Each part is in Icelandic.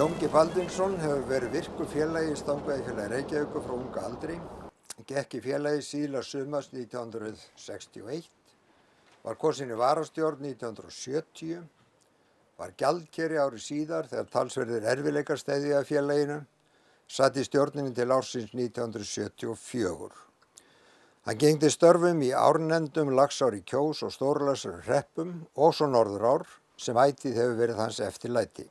Jónki Baldvinsson hefur verið virkur félagi í Stangaveiðifélagi Reykjavíkur frá unga aldri. Gekk í félagi síðla sumars 1961, var kosinn í varastjórn 1970, var gjaldkeri ári síðar þegar talsverðir erfiðleikar steðjuðu að félaginu, sat í stjórninni til ársins 1974. Hann gegndi störfum í árnefndum Laxár í Kjós og Stórlaxar í Hreppum og svo Norðurár sem ætíð hefur verið hans eftirlæti.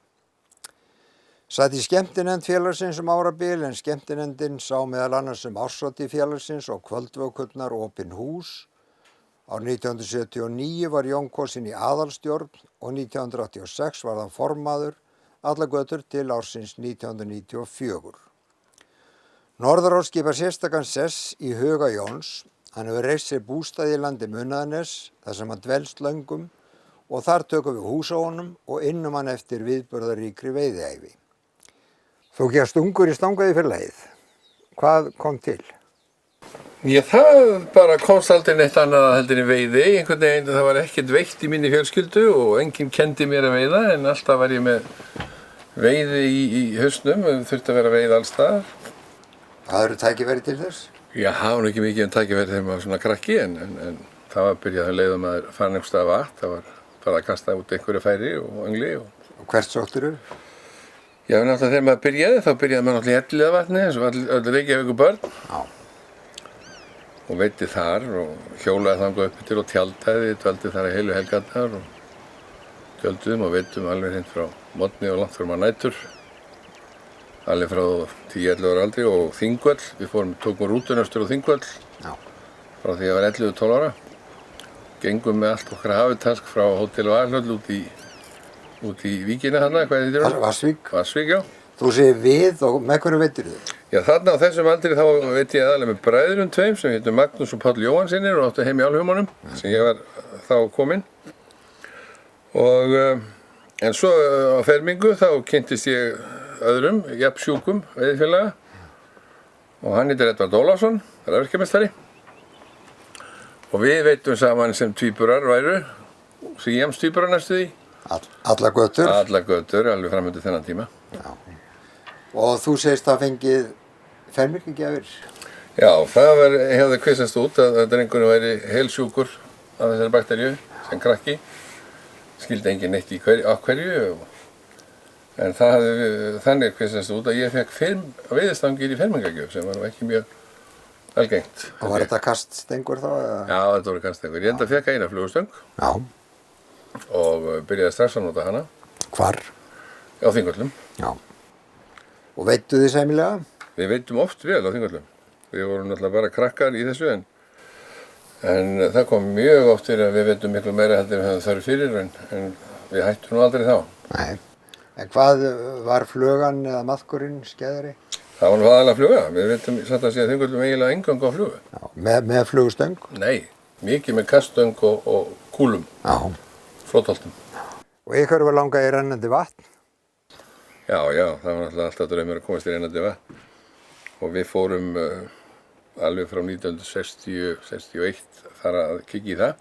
Sat í skemmtinefnd félagsins árabil en skemmtinefndin sá meðal annars árshátíð félagsins og kvöldvökurnar opin hús. Árið 1979 var Jón kosinn í aðalstjórn og 1986 var hann formaður allar götur til ársins 1994. Norðurár skipar sérstakan sess í huga Jóns. Hann hefur reist sér bústað í landi Munaðarness þar sem hann dvelst löngum og þar tökum við hús á honum og innum hann eftir viðburðaríkri veiðiævi. Þú gekkst ungur í Stangaveiðifélagið. Hvað kom til? Já, það bara komst aldrei neitt annað heldur en veiði. Einhvern veginn það var ekkert veitt í minni fjölskyldu og enginn kenndi mér að veiða en alltaf var ég með veiði í hausnum, þurfti að vera veið alls staðar. Hafðirðu tækifæri til þess? Já, það var nú ekki mikið tækifæri þegar maður var svona krakki en það var byrjað að leiða maður fann einhvers staðar vatn. Það var bara að kasta út einhverju færi og öngli. Og hvert sóttirðu? Já, náttúrulega þegar maður byrjaði, þá byrjaði maður náttúrulega í Elliðavatni eins og öll Reykjavíkur börn. Já. Og veiddi þar og hjólaði þangað upp til og tjaldaði, dvaldi þar í heilu helgarnar og tjölduðum og veiddum alveg hreint frá morgni og langt fram að nætur. Alveg frá 10-11 ára aldri og Þingvöll. Við tókum rútuna austur á Þingvöll. Já. Frá því ég var 11-12 ára. Gengum með allt okkar hafitask frá Hótel Valhöll út í víkina þarna, hvað heitir það? Vatnsvík. Vatnsvík, já. Þú segir við og með hverju veiddirðu? Já, þarna á þessum aldri þá veit ég aðalega með bræðurum tveim sem heitir Magnús og Páll Jóhannssynir og áttu heim í Álfheimunum sem ég var þá kominn. Og en svo á fermingu þá kynntist ég öðrum, jafnsjúkum veiðifélaga og hann heitir Edvard Ólafsson, rafvirkjameistari. Og við veiddum saman sem tvíburar væru, síamstvíburar næstu því. Allar götur? Allar götur, alveg fram undir þennan tíma. Já. Og þú segist að fengið fermingargjafir? Já, það hefði kvistast út að drengurinn væri heilsjúkur af þessari bakteríu sem krakki. Skildi enginn neitt á hverju. En það hefði þannig kvistast út að ég fekk 5 veiðistangir í fermingargjöf sem var nú ekki mjög algengt. Og var þetta kaststengur þá? Eða? Já, þetta voru kaststengur. Ég enda fekk eina flugustöng. Já. Og byrjaði strax að nota hana. Hvar? Á Þingvöllum. Já. Og veidduð þið sæmilega? Við veiddum oft vel á Þingvöllum. Við vorum náttúrulega bara krakkar í þessu en það kom mjög oft fyrir að við veiddum miklu meira heldur en við höfum þörf fyrir en við hættum nú aldrei þá. Nei. En hvað var flugan eða maðkurinn skeiðari? Það var nú aðalega fluga. Við veiddum satt að segja Þingvöllum eiginlega engang á flugu. Já. Með flugustöng? Nei, mikið með kaststöng og kúlum. Já. Flótholtum. Og ykkur var langað í rennandi vatn? Já, það var náttúrulega alltaf draumur að komast í rennandi vatn. Og við fórum alveg frá 1960-61 þar að kikka í það.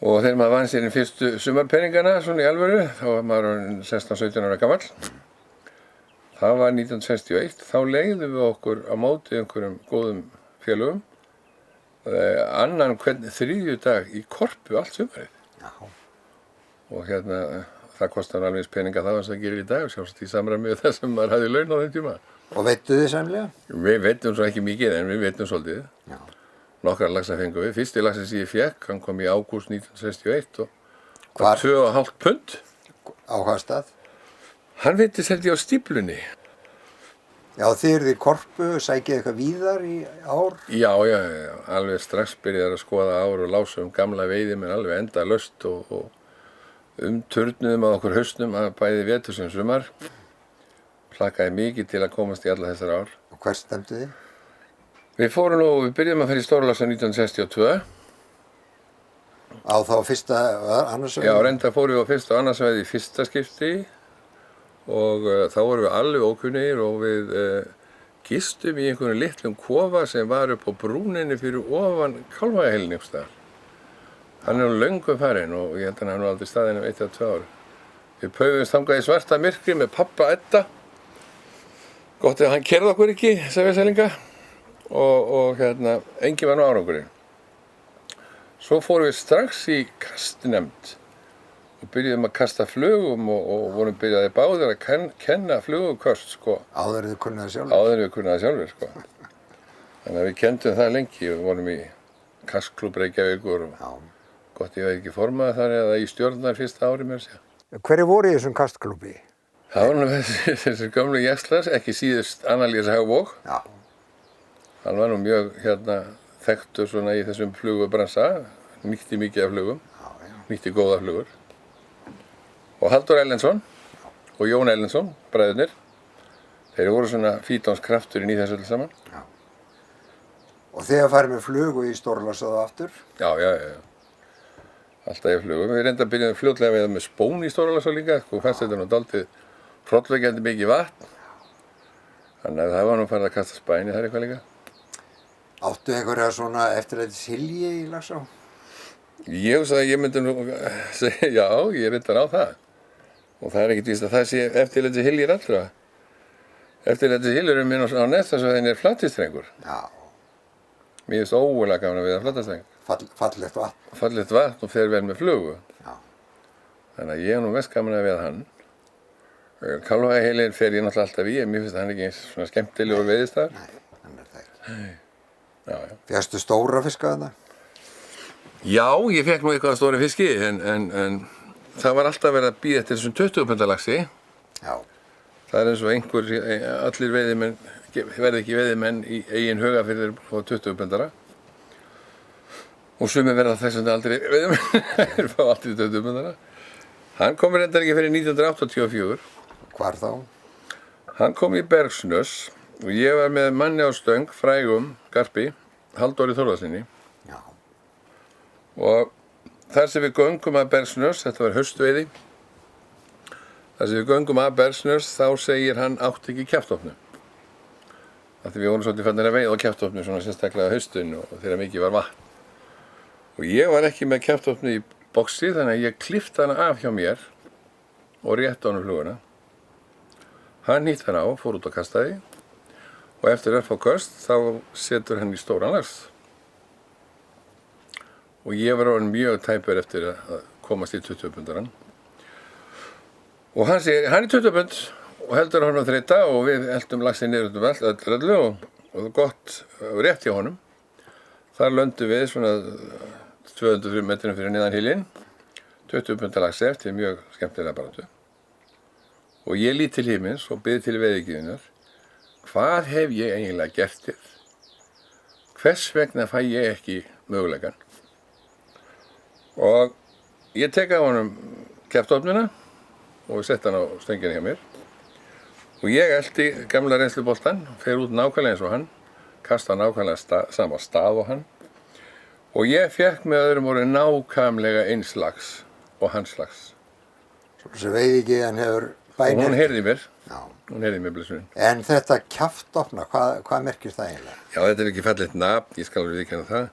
Og þegar maður vann sér í fyrstu sumarpeningana svona í alvöru, þá var maður 16-17 ára gamall. Það var 1961, þá leigðum við okkur á móti einhverjum góðum félögum annan hvern þriðjudag í Korpu allt sumarið. Já. Og það kostar alveg peninga það sem það gerir í dag, sjálfsagt í samræmi við það sem maður hafði laun á þeim tíma. Og veidduð þið sæmilega? Við veiddum svo ekki mikið en við veiddum svolítið. Já. Nokkrar laxa fengum við. Fyrsti laxinn sem ég fékk, hann kom í ágúst 1961 og Hvar? 2,5 pund. Á hvað stað? Hann veiddist held ég á Stíflunni. Já, þið eruð í Korpu, sækið eitthvað víðar í ár? Já, alveg strax byrjaði að skoða ár og lása gamla veiðimenn alveg endalaust og turnuðum á okkur haustnum að bæði vetur sem sumar. Plakaði mikið til að komast í alla þessar ár. Og hvert stemdu þið? Við byrjum að fara í Stórlaxa 1962. Á þá fyrsta annarsvæði? Já, reyndar fórum við á fyrsta og annarsvæði í fyrsta skipti og þá vorum við alveg ókunnir og við gistum í einhvern litlum kofa sem var upp á brúninni fyrir ofan Kálfhagaheilinn einhvers staðar. Hann er nú löngu farinn og ég held að hann hafi nú aldrei staðið um 1 eða 2 ár. Við paufumst þangað í svarta myrkri með pabba Edda. Gott ef hann keyrði okkur ekki, þessa vesælinga. Og enginn var nú árangurinn. Svo fórum við strax í kastnefnd og byrjuðum að kasta flugum og vorum byrjaði báðir að kenna fluguköst, sko. Áður en þið kunnuð það sjálfur? Áður en við kunnuð það sjálfur, sko. Þannig að við kenndum það lengi. Við vorum í kastklúbb Reykjavíkur og gott ég var ekki formaður þar eða í stjórnar fyrsta ári mér sér. Hverju voru í þessum kastklúbbi? Það var nú þessi gömlu Jeslas, ekki síðust Annalías Haugvóg. Já. Hann var nú mjög þekktur svona í þessum flugubransa, nýtti mikið af flugum, nýtti góða flugur. Og Halldór Erlendsson og Jón Erlendsson, bræðurnir, þeir voru svona fítónskrafturinn í þessu öllu saman. Já. Og þegar farið með flugu í Stórlagsöðu aftur? Já. Alltaf í flugum. Við reyndar byrjuðum fljótlega að veiða með spón í Stórlagsöðu líka, sko, fannst þetta nú dálítið hrollvekjandi mikið vatn. Þannig að það var nú farið að kasta spæni þar eitthvað líka. Áttu einhverja svona eftirlætishylji í Laxá? Ég hugsa að ég myndi nú segja, já, ég reyndar á það. Og það ekkert víst að það sé eftirlætishyljir allra. Eftirlætishyljur minn á Nestasvæðinni flattistrengur. Já. Mér finnst ógulega gaman að veiða flattastreng. Fallegt vatn. Fallegt vatn og fer vel með flugu. Já. Þannig að ég nú mest gaman að veiða hann. Kálfaheilin fer ég náttúrulega alltaf í, en mér finnst hann ekki eins svona skemmtilegur veiðistafur. Nei, hann það ekki. Já. Fékkstu stóra fiska þarna? Já, ég fekk nú eitthvað af stóri fiski, en það var alltaf verið að bíða eftir þessum 20 punda laxi. Já. Það er eins og allir veiðimenn, verði ekki veiðimenn í eigin huga fyrir að fá 20 pundara. Og sumir verða þessum aldrei veiðimenn, þeir fá aldrei 20 pundara. Hann kom reyndar ekki fyrir 1984. Hvar þá? Hann kom í Bergsnös og ég var með manni á stöng, frægum, garpi, Halldóri Þórðarsyni. Já. Og þar sem við göngum að Bergsnös, þetta var haustveiði, þar sem við göngum að Bergsnös þá segir hann átti ekki kjaftofnu. Af því við vorum svolítið fannir að veiða á kjaftofnu svona sérstaklega á haustinu og þegar mikið var vatn. Og ég var ekki með kjaftofnu í boxi þannig að ég klippti hana af hjá mér og rétti honum fluguna. Hann nýtti hana á, fór út og kastaði og eftir örfá köst þá setur hann í stóran lax. Og ég var orðinn mjög tæpur eftir að komast í 20 pundarann. Og hann segir, hann er 20 pund og heldur honum þreyta og við eltum laxinn niður út öllu og gott rétt hjá honum. Þar löndum við svona 200 metrum fyrir neðan hylinn, 20 punda laxi eftir mjög skemmtilega baráttu. Og ég lít til himins og bið til veiðigyðjunnar, hvað hef ég eiginlega gert þér? Hvers vegna fæ ég ekki möguleikann? Og ég tek af honum kjaftofnuna og sett hann á stönginni hjá mér. Og ég elti gamla reynsluboltann, fer út nákvæmlega eins og hann, kasta nákvæmlega sama stað og hann. Og ég fekk með öðrum orðum nákvæmlega eins lax og hans lax. Svo sem veiðigyðjan hefur bænir. Og hún heyrði mér. Já. Hún heyrði mér blessunin. En þetta kjaftofna, hvað merkir það eiginlega? Já, þetta er ekki fallegt nafn, ég skal alveg viðurkenna það.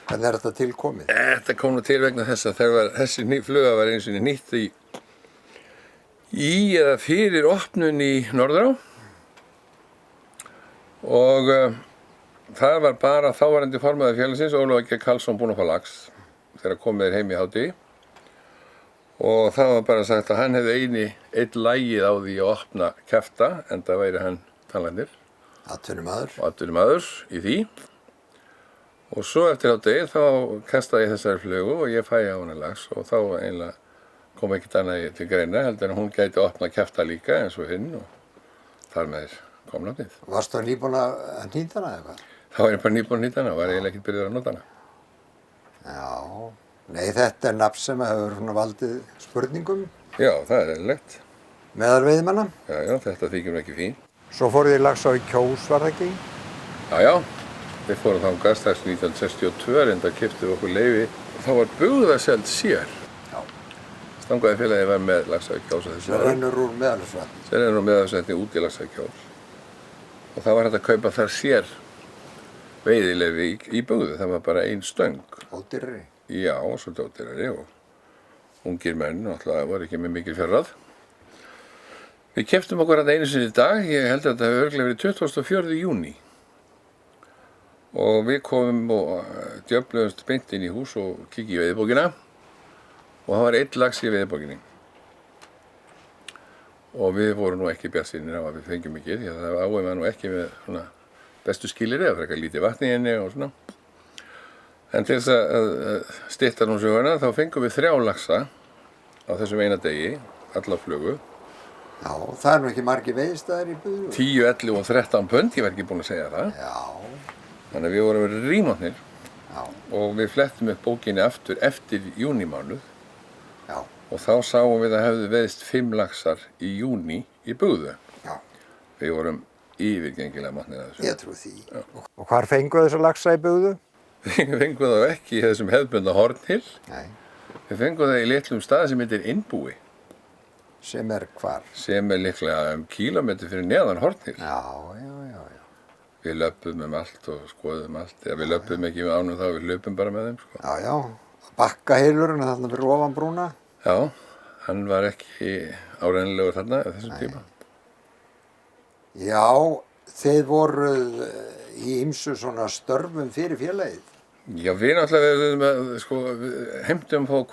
Hvernig er þetta tilkomið? Þetta kom nú til vegna þess að þessi fluga var eins og nýtt í eða fyrir opnun í Norðurá. Og það var bara þáverandi formaður félagsins, Ólafur G. Karlsson, búinn að fá lax þegar komið heim í hádegi. Og það var bara sagt að hann hefði einn lagið á því að opna kjafta, enda væri hann tannlæknir. Atvinnumaður í því. Og svo eftir hádegi þá kastaði ég þessari flugu og ég fæ á hana lax og þá eiginlega kom ekkert annað til greina heldur en hún gæti opna kjafta líka eins og hinn og þar með kom nafnið. Varstu nýbúinn að nýta hana eða hvað? Þá var ég bara nýbúinn að nýta hana og var eiginlega ekkert byrjaður að nota hana. Já, nei þetta er nafn sem hefur svona valdið spurningum. Já, það er eðlilegt. Meðal veiðimanna. Já, þetta þykir mér ekki fín. Svo fóruð þið Laxá í Kjós, var það ekki? Já. Við fórum þangað strax 1962 enda keyptum við okkur leyfi og þá var bugðaseld sér. Já. Stangaðafélagið var með Laxá í Kjós á þessu ári. Sem rennur úr Meðalfellsvatni. Sem rennur úr Meðalfellsvatni út í Laxá í Kjós. Og það var hægt að kaupa þar sér veiðileyfi í bugðu. Það var bara ein stöng. Ódýrari. Já, svolítið ódýrari og ungir menn náttúrulega voru ekki með mikil fjárráð. Við keyptum okkur þetta einu sinni í dag, ég held að þetta hefur örugglega verið 24. júní. Og við komum og djöfluðumst beint inn í hús og kikið í veiðibókina og það var 1 lax í veiðibókinni. Og við vorum nú ekki bjartsýnir á að við fengjum ekki því að það áum nú ekki með svona bestu skilyrði, það var eitthvað lítið vatn í henni og svona. En til þess að stytta nú söguna þá fengum við 3 laxa á þessum eina degi, alla flugu. Já, það er nú ekki margir veiðistæðir í Bugðu. 10, 11 og 13 pund, ég var ekki búinn að segja það. Já. Þannig að við vorum rímótnir Já. og við flettum upp bókinni aftur eftir júnímánuð. Já. Og þá sáum við að hefðu veiðst 5 laxar í júní í Bugðu. Já. Við vorum yfirgengilega mátnir að þessu. Ég trú því. Já. Og hvar fenguðu þessu laxa í Bugðu? Við fengum það ekki í þessum hefðbundna Hornhill. Nei. Við fengum það í litlum stað sem heitir Innbúi. Sem er hvar? Sem er líklega kílómetri fyrir neðan Hornhill. Já. Við löpum allt og skoðum allt. Eða við löpum ekki með ánum þá, við löpum bara með þeim. Sko. Já. Bakkaheilurinn þarna fyrir ofan brúna. Já, hann var ekki áreiðanlegur þarna á þessum tíma. Já, þeir voruð í ýmsu svona störfum fyrir félagið. Já, við náttúrulega heimtum að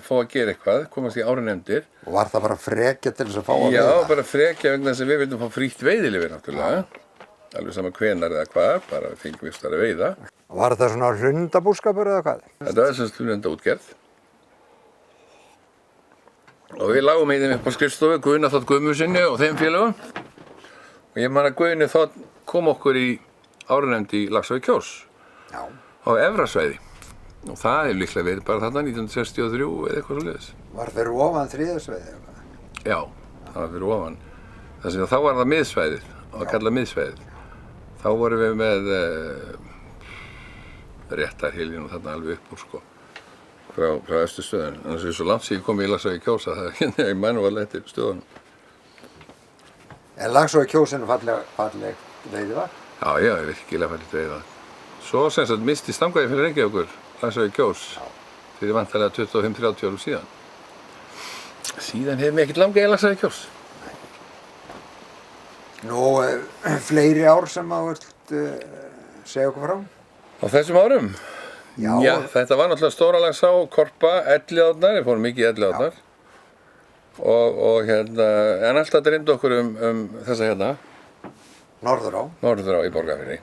fá að gera eitthvað, komast í áranefndir. Og var það bara frekja til þess að fá að veiða? Já, bara frekja vegna þess að við vildum fá frítt veiðileyfi náttúrulega. Alveg sama hvenar eða hvað, bara við fengum við að veiða. Og var þetta svona hlundabúskapur eða hvað? Þetta var þess að hlundaútgerð. Og við lágum í þeim upp á skrifstofu, Guðna Þ. Guðmundssyni og þeim félögum. Og ég man að Guðni Þ. kom okkur í áranefnd í Laxá í Kjós. Já. Á Efrasvæði. Og það er líklega verið bara þarna 1963 eða eitthvað svoleiðis. Var fyrir ofan Þriðasvæði eða hvað? Já, það var fyrir ofan. Þess að þá var það miðsvæðið, og að kalla miðsvæðið. Þá vorum við með réttarhylinn og þarna alveg upp úr sko. Frá Östurstöðun. Þannig að það er svo langt sem ég kom í Laxá í Kjós að það er manuál eftir stöðunum. En Laxá í Kjós er falleg veiðivatn? Já, virkilega fallegt veiðivatn. Svo sem sagt misti Stangaveiði fyrir Reykjavíkur, Laxá í Kjós, fyrir vantarlega 25-30 árum síðan. Síðan hefur við ekkert langaði Laxá í Kjós. Nú, fleiri ár sem að vilt segja okkur frá? Á þessum árum? Já. Þetta var náttúrulega Stóra Laxá, Korpa, Elliðárnar, við fórum mikið í Elliðárnar. Og en alltaf dreymdi okkur þessa hérna. Norðurá í Borgarfirði.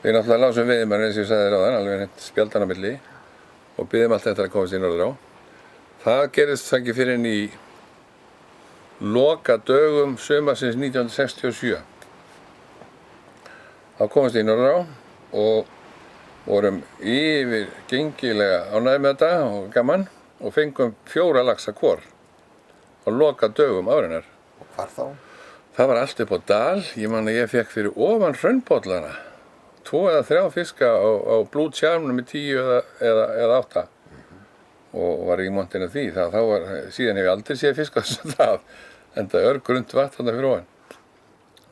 Við náttúrulega lásum veiðimenn eins og ég sagði þér áðan, alveg hreint spjaldan á milli og biðum allt eftir að komast í Norðurá. Það gerðist ekki fyrir inn í loka dögum sumarsins 1967. Þá komast í Norðurá og vorum yfirgengilega ánægðir með þetta og gaman og fengum 4 laxa hvor á loka dögum árinnar. Og hvar þá? Það var allt upp á dal, ég man að ég fekk fyrir ofan hraunbollana 2 eða 3 fiska á Blue Charm með 10 eða 8 og var í montinu því. Síðan hef ég aldrei séð fiska þess að enda örgrunnt vatn þarna fyrir ofan.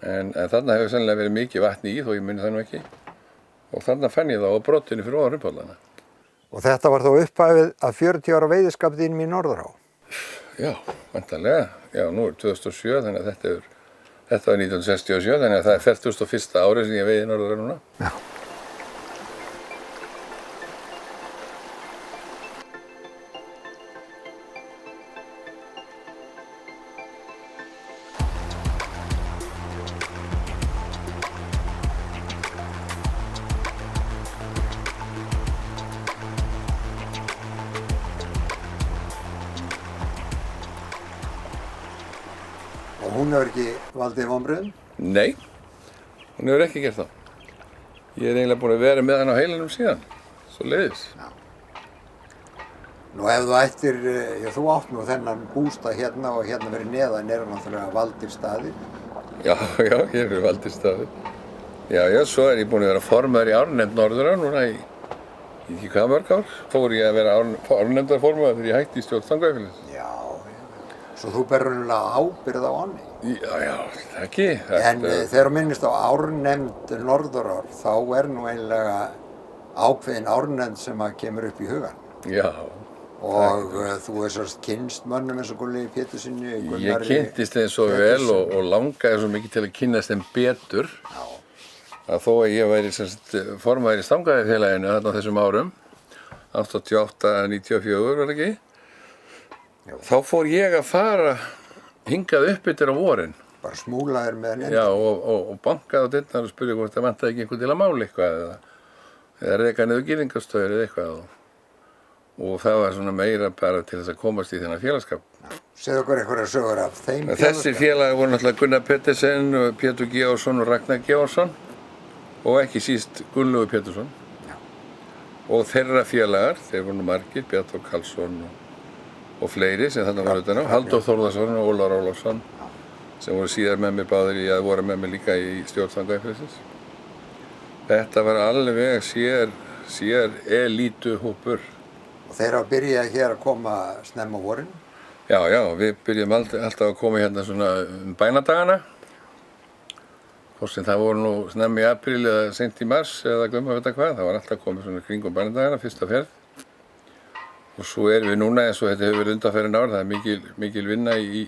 En þarna hefur sennilega verið mikið vatn í þó ég muni það nú ekki. Og þarna fann ég það á brottinu fyrir ofan hraunbollana. Og þetta var þá upphafið að 40 ára veiðiskap þínum í Norðurá? Já, væntanlega. Já, nú er 2007 þannig að þetta var 1967 þannig að það er 41. árið sem ég veiði í Norðurá núna. Já. Og hún hefur ekki valdið vonbrigðum? Nei, hún hefur ekki gert það. Ég er eiginlega búinn að vera með hann á heilanum síðan, svo leiðis. Já. Nú ef þú ættir, þú átt nú þennan bústað hérna og hérna fyrir neðan eru náttúrulega valdir staðir. Já, hér eru valdir staðir. Já, svo er ég búinn að vera formaður í árnefnd Norðurá núna í ekki hvað mörg ár. Fór ég að vera árnefndarformaður þegar ég hætti í stjórn Stangaveiðifélagsins. Já. Svo þú berur raunverulega ábyrgð á ánni? Já, það ekki. En þegar þú minnist á árnefnd Norðurár, þá er nú eiginlega ákveðin árnefnd sem að kemur upp í hugan. Já, Og þú er svo kynnst mönnum eins og Gunnlaugi Péturssyni, Ég Gunnari kynntist þeim svo vel Péturssyni. og langaði svo mikið til að kynnast þeim betur Já, að þó að ég væri sem sagt formaður í Stangavíðafélaginu þarna á þessum árum 88-94 var ekki þá fór ég að fara hingað upp yfir á vorin bara smúlaðir með henni. já, og bankaði á dyrnar og spurði hvort það vantaði ekki einhvern til að mála eitthvað eða reka niður girðingarstöður eða eitthvað og það var svona meira bara til þess að komast í þennan félagskap. Segðu okkur einhverjar sögur af þeim Þessi félagar voru náttúrulega Gunnar Pettersen, Pétur Georgsson og Ragnar Georgsson og ekki síst Gunnlaugur Pétursson. Og þeirra félagar, þeir voru nú margir, Bjartur Karlsson og fleiri sem þarna var utan á, Halldór Þórðarsson og Ólafur Ólafsson sem voru síðar með mér báðir í að voru með mér líka í stjórn Stangavíðafélagsins. Þetta var alveg sér elítu hópur. Og þeir hafa byrjað hér að koma snemma á vorin. Já, við byrjum alltaf að koma hérna svona bænadagana. Hvort sem það voru nú snemma í apríl eða seint í mars eða glömma veit hvað, það var alltaf komið svona kringum bænadagana, fyrsta ferð. Og svo erum við núna eins og þetta hefur verið undanfarin ár, það er mikil vinna í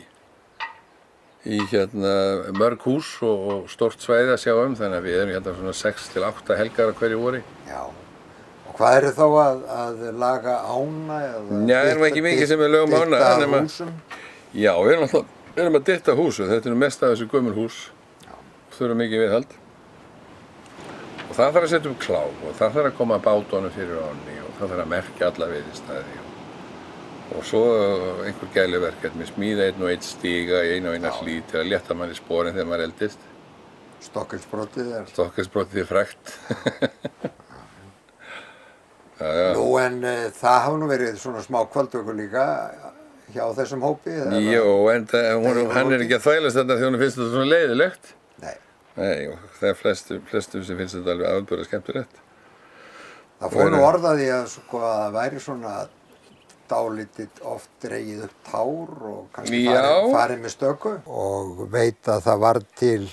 hérna mörg hús og stórt svæði að sjá þannig að við erum hérna svona 6-8 helgar á hverju vori. Já. Og hvað eru þá að laga ána eða Já, erum ekki mikið sem við lögum ána. Dytta húsum? Já, við erum að dytta húsu, þetta er mest af þessu gömul hús. Þurfa mikið viðhald. Og það þarf að setja upp klá og það þarf að koma bátunum fyrir ánni og það þarf að merkja alla veiðistæði. Og svo einhver gæluverkefni, smíða einn og einn stíga í eina og eina hlíð til að létta manni sporin þegar maður eldist. Stokkelsbrotið er frægt. Já. Nú en það hafa nú verið svona smá kvöldvöku líka hjá þessum hópi? Jó, en hann er ekki að þvælast þarna þegar hann finnst þetta svona leiðilegt. Nei, og það er flestum sem finnst þetta alveg afburða skemmtilegt. Það fór nú orðaði að það væri svona dálítið oft dregið upp tár og kannski farið með stöku og veit að það var til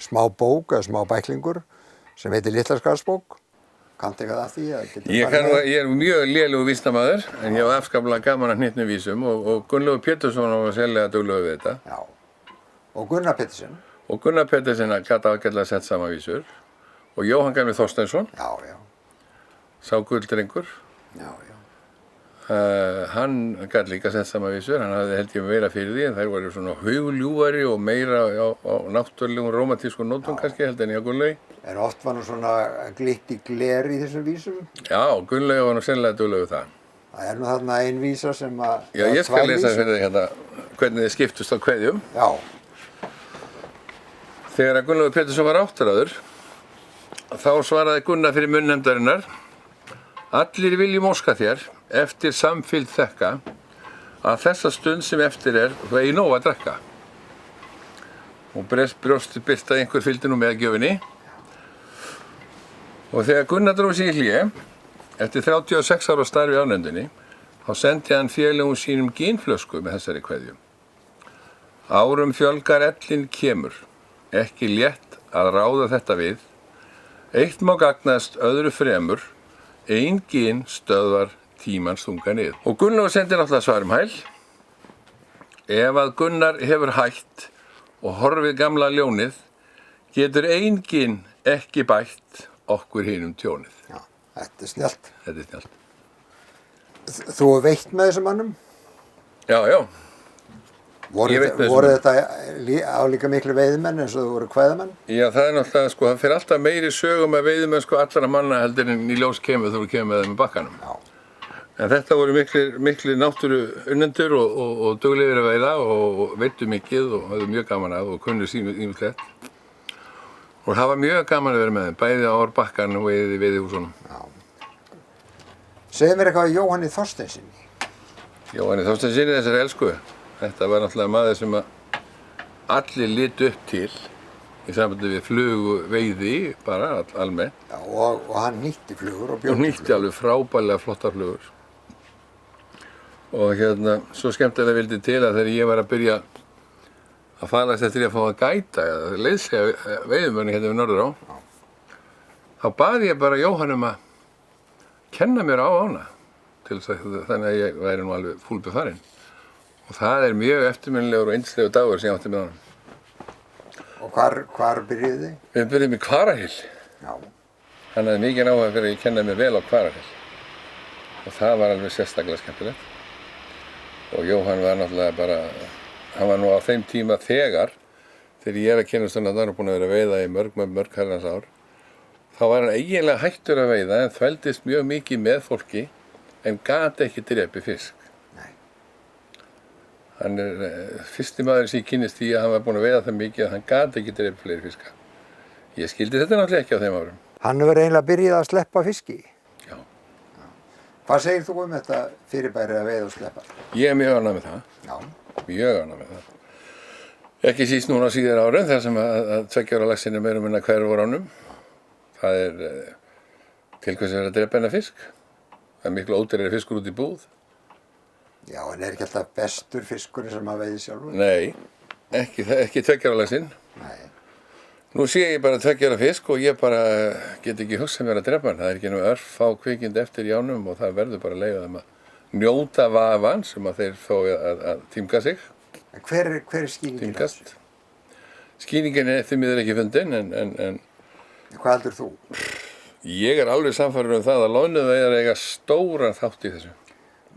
smá bók eða smá bæklingur sem heitir Litlaskarðsbók. Kanntu eitthvað að því? Ég er mjög lélegur vísnamaður en ég hef afskaplega gaman að hnitnum vísum og Gunnlaugur Pétursson var sérlega duglegur við þetta. Já, og Gunnar Pettersen. Og Gunnar Pettersen gat ágætlega sett saman vísur og Jóhann Gamli Þorsteinsson, sá gulldrengur. Hann gat líka sett saman vísur, hann hafði held ég meira fyrir því en þær voru svona hugljúfari og meira á náttúrulegum rómantískum nótum kannski held en hjá Gunnlaugi. En oft var nú svona glitt í gler í þessum vísum? Já, Gunnlaugi var nú sennilega duglegur það. Það er nú þarna ein vísa sem að... Já, ég skal lesa fyrir þig hérna hvernig þið skiptust á kveðjum. Já. Þegar að Gunnlaugur Pétursson var áttræður, þá svaraði Gunnar fyrir munnefndarinnar: Allir viljum óska þér, eftir samfylgd þekka, að þessa stund sem eftir þú eigi nóg að drekka. Og brjóstið birta einhver fylgdi nú með gjöfinni. Og þegar Gunnar dró sig í hlé, eftir 36 ára starfi á nefndinni, þá sendi hann félögum sínum gínflösku með þessari kveðju. Árum fjölgar ellin kemur, ekki létt að ráða þetta við. Eitt má gagnast öðru fremur, ein gin stöðvar tímans þunga niður. Og Gunnar sendi náttúrulega svar hæl. Ef að Gunnar hefur hætt og horfið gamla ljónið, getur ein gin ekki bætt okkur hinum tjónið. Já, þetta er snjallt. Þetta er snjallt. Þú er veitt með þessum mannum? Já. Voru þetta álíka miklu veiðimenn eins og þú voru kveðamenn? Já, það er náttúrulega, það fyrir alltaf meiri sögum að veiðimenn allra manna heldur en í ljós kemur þú kemur með þeim með bakkanum. Já. En þetta voru miklir náttúru unnendur og duglegir að veiða og veittu mikið og hafðu mjög gaman að og kunnu ýmislegt. Og það var mjög gaman að vera með þeim, bæði á Árbakkanum og í veiðihúsunum. Já. Segðu mér eitthvað af Jóhanni Þorsteinsyni. Jóhanni Þorsteinsyni, þessari elsku. Þetta var náttúrulega maður sem allir litu upp til í sambandi við flugveiði, bara almennt. Já, og hann nýtti flugur og bjó til flugur. Og nýtti alveg frábærlega flottar flugur. Og hérna, svo skemmtilega vildi til að þegar ég var að byrja að falast eftir að fá að gæta eða leiðsega veiðumönni hérna við norður á, þá bað ég bara Jóhann að kenna mér á ána. þannig að ég væri nú alveg fúlbið farinn. Og það er mjög eftirminnilegur og yndislegur dagur sem ég átti með honum. Og hvar byrjuðu þið? Við byrjuðum í Hvarahyl. Já. Hann hafði mikið áhuga fyrir að ég kennaði mig vel á Hvarahyl. Og það var alveg sérstaklega skemmtilegt. Og Jóhann var náttúrulega bara, hann var nú á þeim tíma þegar ég að kynast hann að hann var búinn að vera að veiða í mörg herrans ár. Þá var hann eiginlega hættur að veiða en þvældist mjög mikið með fólki en gat ekki drepið fisk. Nei. Hann fyrsti maður sem ég kynnist því að hann var búinn að veiða það mikið að hann gat ekki drepið fleiri fiska. Ég skildi þetta náttúrulega ekki á þeim árum. Hann hefur eiginlega byrjað að sleppa fiski. Já. Hvað segir þú þetta fyrirbæri að veiða og sleppa? Ég er mjög ánægður með það. Já. Mjög ánægður með það. Ekki síst núna á síðar árum þar sem að 2 ára laxinn er meira og minna hverf úr ánum. Það til hvers að drepa hennar fisk. Það er miklu ódýrari fiskur út í búð. Já, en er ekki alltaf bestur fiskurinn sem að veiði sjálfur? Nei, ekki 2 ára laxinn. Nei. Nú sé ég bara 2 ára fisk og ég bara get ekki hugsað mér að drepa hann. Það er ekki nú örfá kvikindi eftir í ánum og það verður bara að leyfa þeim að njóta vafan sem að þeir fá að tímga sig. En hver er skýringin? Tímgast. Skýringin er því miður ekki fundin en hvað heldur þú? Ég er alveg sannfærður það að loðnuveiðar eiga stóran þátt í þessu.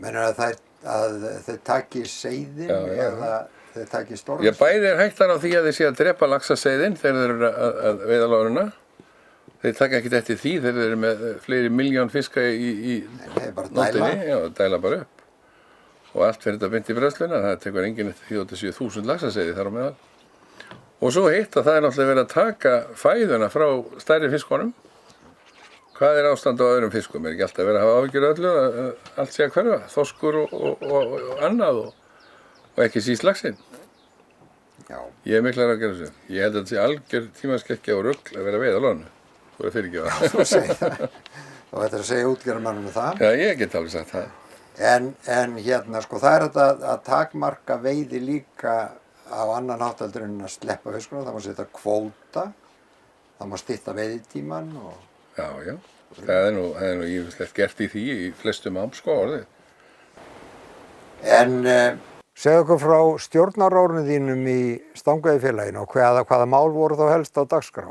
Meinarðu að þeir taki seiðin eða þeir taki stóran? Já, bæði er hættan á því að þeir sé að drepa laxaseiðin þegar þeir eru að veiða loðnuna. Þeir taka ekkert eftir því þegar þeir eru með fleiri miljón fiska í nóttinni. Já, dæla bara upp. Og allt fyrir þetta beint í bræðsluna, það tekur enginn eftir 47.000 laxaseiði þar á meðal. Og svo hitt að það er náttúrulega verið að taka fæðuna frá stærri fiskunum. Hvað er ástand á öðrum fiskum? Er ekki alltaf verið að hafa áhyggjur öllu, allt sé að hverfa, þorskur og annað og ekki síst laxinn. Já. Ég er miklar að gera þessu. Ég held að þetta sé algjör tímaskekkja og rugl að vera að veiða loðnu. Þú er að fyrirgefa. Já, þú segir það. Þú ættir að segja útgerðarmannum það. Já, ég get alveg sagt það. En hérna sko, það er þetta að takmarka veiði líka á annan háttaldur en að sleppa fiskunum. Það má setja kvóta, það má stytta veiðitíman og... Já. Það er nú ýmislegt gert í því í flestum ám, sko, orðið. En segðu okkur frá stjórnarárinu þínum í Stangaveiðifélaginu og hvaða mál voru þá helst á dagskrá?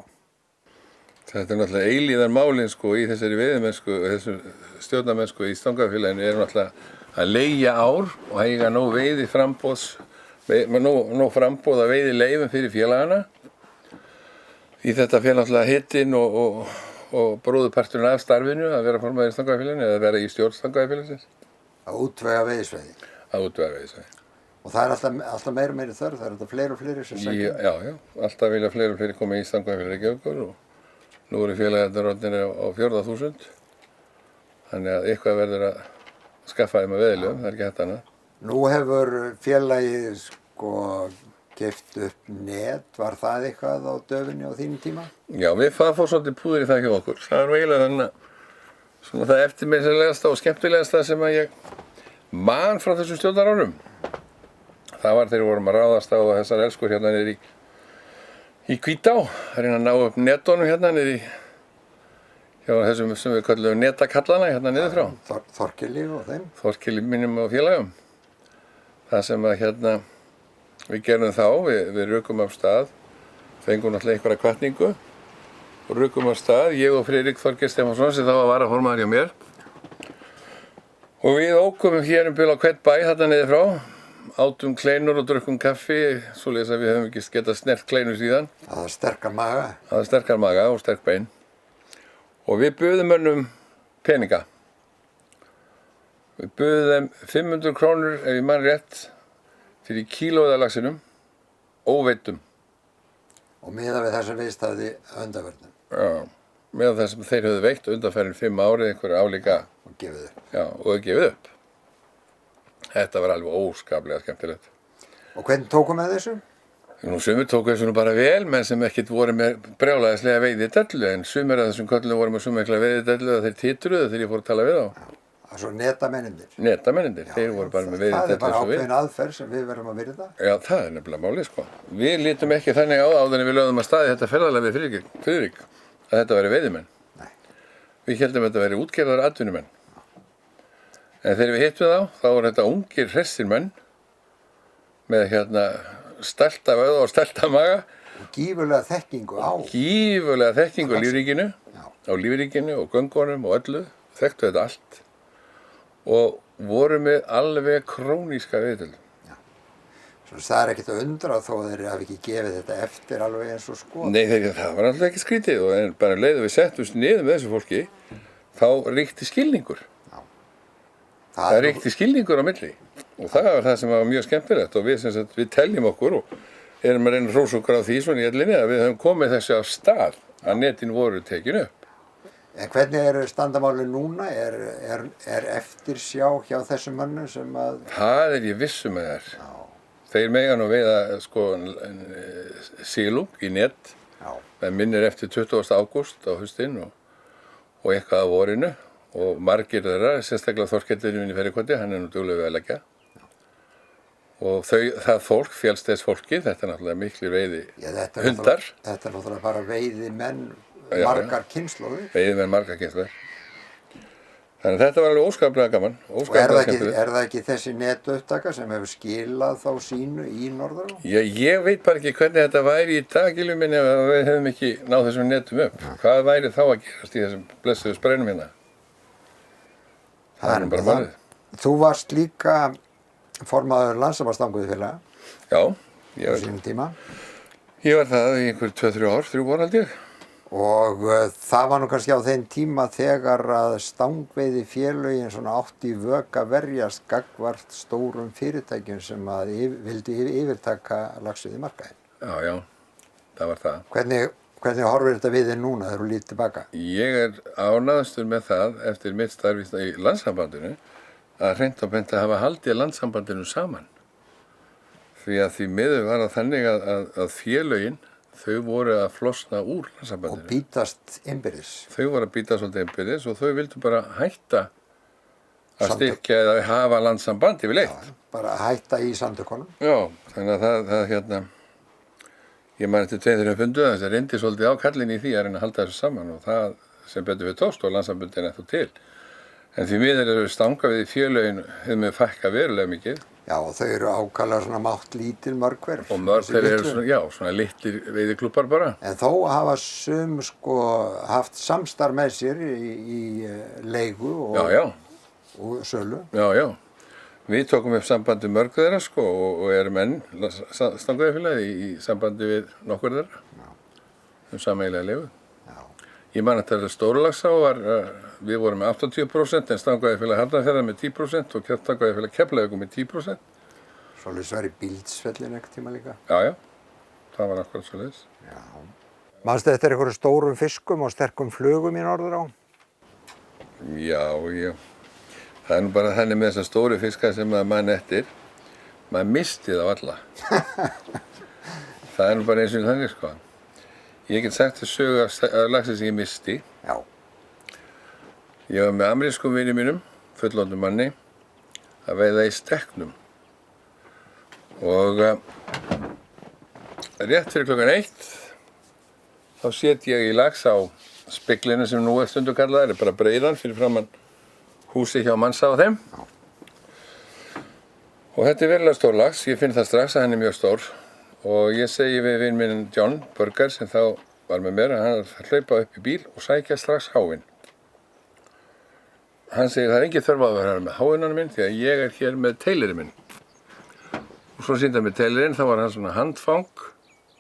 Þetta er náttúrulega eilíðar málin sko í þessari veiðimennsku, þessum stjórnarmennsku í Stangaveiðifélaginu er náttúrulega að leigja ár og eiga nóg framboð að veiðileyfum fyrir félagana. Í þetta fer náttúrulega hitinn og bróðurparturinn af starfinu að vera formaður í Stangaveiðifélaginu eða vera í stjórn Stangaveiðifélagsins. Að útvega veiðisveiði. Að útvega veiðisveiði. Og það er alltaf meira og meiri þörf, það er alltaf fleiri og fleiri sem sækja. Já, alltaf vilja fleiri og fleiri koma í Stangaveiðifélagið Reykjavíkur og nú eru félagarnir orðnir á 4.000. Þannig að eitthvað verður að skaffa þeim að veiðilöfum, það er ekki hægt annað. Nú hefur félagið sko keypt upp net, var það eitthvað á döfinni á þínum tíma? Já, við fór svolítið púður í það hjá okkur. Það er nú eiginlega þannig að svona það eftirminnilegasta og skemmtilegasta sem að ég man frá þessum stjórnarárum. Það var þegar við vorum að ráðast á þessar elskur hérna niður í Hvítá, að reyna að ná upp netunum hérna niður hjá þessum sem við köllum netakallana hérna niður frá. Þorkeli og þeim? Þorkeli mínum og félagum. Það sem að hérna við gerum þá, við rukum af stað, fengum náttúrulega einhverja hvatningu og rukum af stað, ég og Friðrik Þorgeir Stefánsson sem þá var varaformaður hjá mér. Og við ókum hér bil á hvern bæ þarna niður frá. Átum kleinur og drukkum kaffi, svoleiðis að við höfum ekki getað snert kleinur síðan. Það er sterkar maga. Það er sterkar maga og sterk bein. Og við buðum mönnum peninga. Við buðum þeim 500 krónur, ef ég man rétt, fyrir kílóið af laxinum, óveiddum. Og miðað við þessum viðstæði undanförnum. Já, miðað það sem þeir höfðu veitt undanfærin 5 árið, einhverja álíka. Og gefið upp. Já, og gefið upp. Þetta var alveg óskaplega skemmtilegt. Og hvernig tókum við þessu? Nú sumir tóku þessu nú bara vel, menn sem ekkert voru með brjálæðislega veiðidellu, en sumir af þessum köllum voru með svo mikla veiðidellu að þeir titruðu þegar ég fór að tala við þá. Það er svo netamennir. Netamennir, þeir voru bara með veiðidellu. Það er bara ákveðin aðferð sem við verðum að virða. Já, það er nefnilega málið sko. Við lítum ekki þannig á áður en við lögðum að staði þetta ferðalag við Friðrik að þetta væri veiðimenn. Nei. Við héldum að þetta væri útgerðar atvinnumenn. En þegar við hittum þá voru þetta ungir hressir menn með stelta vöða og stelta maga. Gífurlega þekkingu á. Gífurlega þekkingu á lífríkinu, Já. og göngunum og öllu. Þekktu þetta allt. Og voru með alveg króníska viðtölu. Svo það er ekkert að undra þó að þeir hafi ekki gefið þetta eftir alveg eins og sko. Nei, það var alltaf ekki skrítið og en bara leiðum við settumst niður með þessu fólki, þá ríkti skilningur. Já. Það ríkti skilningur á milli og það var það sem var mjög skemmtilegt og við teljum okkur og erum að reyna að hrósa okkur á því svona í ellinni að við höfum komið þessu af stað að netin voru tekin upp. En hvernig er standamálið núna? Er eftirsjá hjá þessum mönnum sem að... Það ég vissum að það Já. Þeir mega nú veiða sílung í net, Já. með minnir eftir 20. ágúst á haustinn og eitthvað á vorinu og margir þeirra, sérstaklega Þorkellurinn minn í Ferrikoti, hann nú duglegur við að leggja. Og það fólk, fjallstæðs fólki, þetta er náttúrulega miklu veiði hundar. Þetta er náttúrulega bara veiði menn, margar kynslóðir. Veiði menn margar kynslóðir. Þannig að þetta var alveg óskaplega gaman, Og er það ekki þessi netupptaka sem hefur skilað þá sínu í Norðurá? Ég veit bara ekki hvernig þetta væri í dag, Gylfi minn, ef við hefðum ekki náð þessum netum upp. Hvað væri þá að gerast í þessum blessuðu sprænum hérna? Það er bara málið. Þú varst líka formaður Landssambandsstangveiðifélaga Já, á sínum tíma. Ég var það í einhver 2-3 ár, 3 ár held ég. Og það var nú kannski á þeim tíma þegar að stangveiðifélögin svona átti í vök að verjast gagnvart stórum fyrirtækjum sem að vildu yfirtaka laxveiði markaðinn. Já, það var það. Hvernig horfir þetta við þér núna þegar þú lítur tilbaka? Ég er ánægðastur með það eftir mitt starf í Landssambandinu að hreint og beint að hafa haldið Landssambandinu saman. Því að því miður var það þannig að félögin þau voru að flosna úr Landssambandinu. Og bítast innbyrðis. Þau voru að bítast svolítið innbyrðis og þau vildu bara hætta að styrkja eða hafa landssamband yfirleitt. Já, bara hætta í samtökunum. Já, þannig að það ég man eftir 2-3 fundu þess að reyndi svolítið á kallin í því að reyna að halda þessu saman og það sem betur við tókst og landssambandin er ennþá til. En því miður eru stanga við félögin hefur með fækka verulega mikið. Já, og þau eru ákaflega svona mátt lítil mörg hver. Og mörg hver eru svona litlir veiðiklúbbar bara. En þó hafa sum haft samstarf með sér í leigu og sölu. Já. Við tókum upp sambandi mörg þeirra og erum enn stangveiðifélagi í sambandi við nokkur þeirra. Sameiginlega leigu. Já. Ég man að þetta Stórlaxá við vorum með 80% en stangveiðifélagi Hafnarfjarðar með 10% og stangveiðifélagi Keflavíkur með 10%. Svoleiðis var í Bíldsfellin ekkert tíma líka. Já, það var akkurat svoleiðis. Já. Manstu eftir einhverjum stórum fiskum og sterkum flugum í Norðurá? Já. Það er nú bara þannig með þessar stóru fiska sem maður mann eftir. Maður misti þá alla. Það er nú bara eins og þannig Ég get sagt þess sögu af laxi sem ég misti. Já. Ég var með amerískum vini mínum, fullorðnum manni, að veiða í stekknum. Og rétt fyrir klukkan 1 þá set ég í lax á speglinu sem nú er stundu kallað, er bara breiðan fyrir framann húsi hjá Mansa og þeim. Já. Og þetta er verulega stór lax, ég finn það strax að hann er mjög stór. Og ég segi við vinn minn John Burger sem þá var með mér að hann er að hlaupa upp í bíl og sækja strax háinn. Hann segir það er engin þörf að vera með háinnanum minn því að ég er hér með teilirinn minn. Og svo sýndi hann með teilirinn, þá var hann svona handfang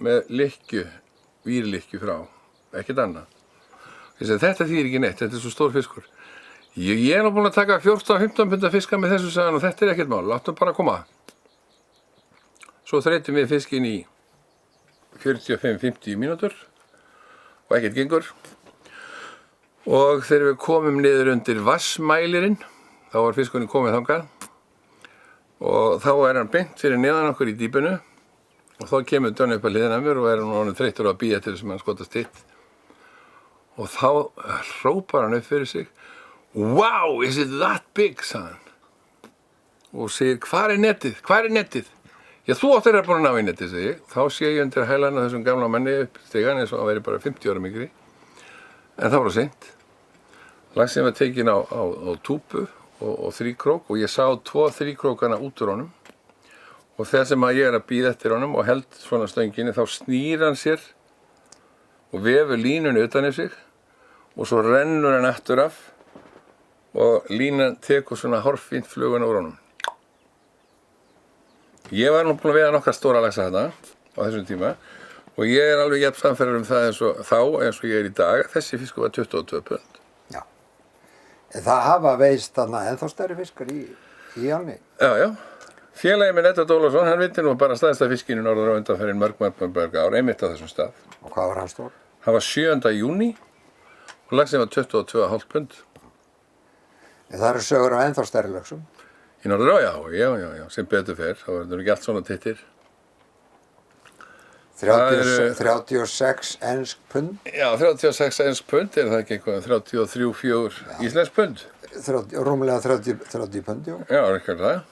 með lykkju, vírlykkju frá, ekkert annað. Ég segi þetta þýðir ekki neitt, þetta er svo stór fiskur. Ég er nú búinn að taka 14-15 punda fiska með þessu sagðan og þetta er ekkert mál, láttu bara koma. Svo þreytum við fiskinn í 45-50 mínútur og ekkert gengur. Og þegar við komum niður undir vassmælirinn, þá var fiskurinn komið þangað. Og þá er hann beint fyrir neðan okkur í dýpinu. Og þá kemur Dönn upp að hliðina mér og er hann þreyttur á að bíða til þess að hann skotast hitt. Og þá hrópar hann upp fyrir sig. Wow, is it that big, sagði hann. Og segir, hvar er netið? Hvar er netið? Já, þú áttir að búin að ná í netið, segi ég. Þá sé ég undir hælana þessum gamla manni upp stigann eins og hann væri bara 50 ára yngri. En það var seint. Laxinn var tekinn á túpu og þríkrók og ég sá 2 þríkrókana út úr honum og þegar sem að ég að bíða eftir honum og held svona stönginni þá snýr hann sér og vefur línunni utan í sig og svo rennur hann aftur af og línan tekur svona hárfínt fluguna úr honum. Ég var nú búinn að veiða nokkra stóra laxa þarna á þessum tíma og ég alveg jafn samferður það eins og ég í dag. Þessi fiskur var 22 pund. Já. En það hafa veist þarna ennþá stærri fiskar í ánni. Já. Félagi minn Edvard Ólafsson, hann vildi nú bara staðista fiskinu norður á undanferðin mörg ár, einmitt á þessum stað. Og hvað var hann stór? Það var 7. júní og laxinn var 22,5 pund. En það eru sögur af ennþá stærri laxum. Í norður á, já, sem betur fer, þá var þetta ekki allt svona tittir. 36 ensk pund. Já, 36 ensk pund, það ekki eitthvað 33-4 íslensk pund? Rúmlega 30 pund, já. Já, ekki það.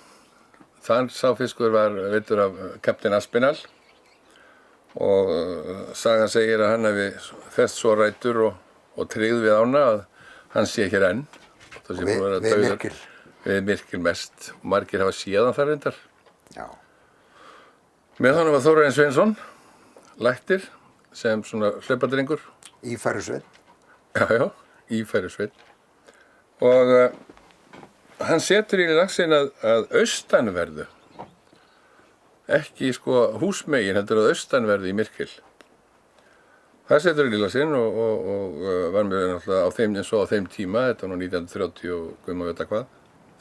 Þann sá fiskur var veiddur af Kapteinn Aspinall og sagan segir að hann hefði fest svo rætur og tryggð við ána að hann sé hér enn. Við Myrkil. Við Myrkil mest. Margir hafa séð hann þar reyndar. Já. Með honum var Þórarinn Sveinsson, læknir, sem svona hlaupadrengur. Ífærusveinn. Já, ífærusveinn. Og hann setur í laxinn að austanverðu, ekki sko húsmegin, heldur að austanverðu í Myrkil. Það setur í laxinn og var mjög náttúrulega á þeim, eins og á þeim tíma, þetta var nú 1930 og guð maður veit hvað,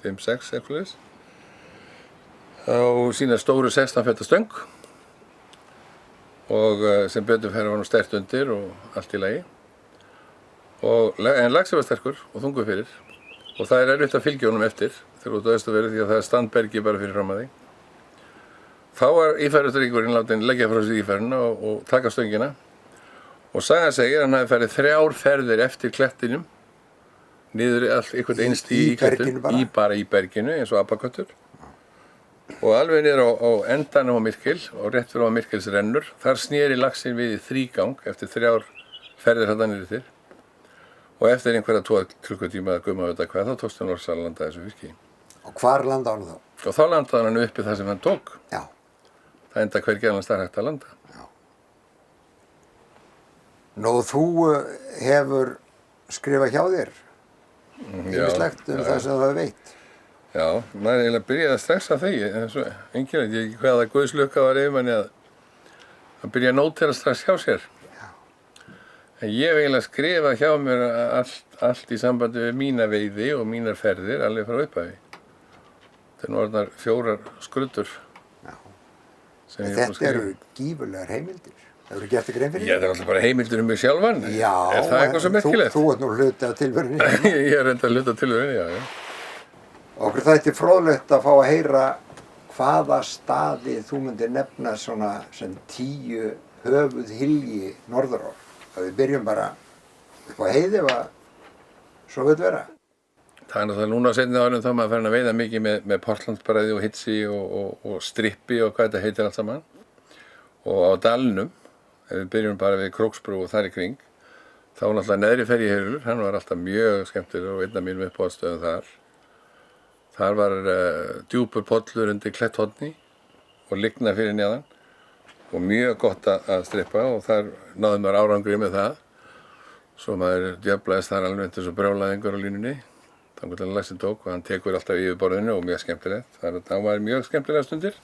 5-6 eitthvað. Á sína stóru 16 feta stöng og sem betur fer var nú sterkt undir og allt í lagi. En laxinn var sterkur og þungur fyrir. Og það erfitt að fylgja honum eftir þegar þú ert á Austuverið því að það standbergi bara fyrir fram að því. Þá var ífærustríkurinn látinn leggja frá sér ífæruna og taka stöngina og sagan segir að hann hafi farið 3 ferðir eftir klettinum niður eitthvað einst í klettum bara í berginu eins og apaköttur og alveg niður á endanum á Myrkil og rétt fyrir á Myrkils rennur. Þar sneri laxinn við í 3 gang eftir 3 ferðir þarna niður til. Og eftir einhverja 2 klukkutíma að guð maður veit hvað, þá tókst hann loks að landa þessu fiski. Og hvar landaði hann þá? Og þá landaði hann uppi það sem hann tók. Já. Það enda hvergi annars þar hægt að landa. Já. Nú, þú hefur skrifað hjá þér. Ýmislegt það sem þú veit. Já, maður eiginlega byrjaði að stressa þegi. Enginn veit ekki hvaða guðslukka var yfir manni að byrja að nótera strax hjá sér. En ég hef eiginlega skrifað hjá mér allt í sambandi við mína veiði og mínar ferðir, alveg frá upphafi. Þetta nú orðnar 4 skruddur. Já. Þetta eru gífurlegar heimildir. Hefurðu gert þig grein fyrir? Þetta er alltaf bara heimildir mig sjálfan. Já, er það eitthvað svo merkilegt? Þú ert nú hluti af tilverunni. Ég er reyndar hluti af tilverunni, já. Okkur þætti fróðlegt að fá að heyra hvaða staði þú myndir nefna svona sem 10 höfuðhylji norðurár. Að við byrjum bara upp á heiði ef að svo vil vera. Það er náttúrulega núna á seinni árum þá maður farin að veiða mikið með portlandsbræði og hitsi og strippi og hvað þetta heitir allt saman. Og á dalnum, ef við byrjum bara við Króksbrú og þar í kring, þá náttúrulega neðri ferjuhylur, hann var alltaf mjög skemmtilegur og einn af mínum uppáhaldsstöðum þar. Þar var djúpur pollur undir kletthorni og lygna fyrir neðan. Og mjög gott að strippa og þar náði maður árangri með það. Svo maður djöflaðist þar alveg eins og brjálæðingur á línunni. Þannig að laxinn tók og hann tekur alltaf yfir borðinu og mjög skemmtilegt. Það var mjög skemmtilega stundir.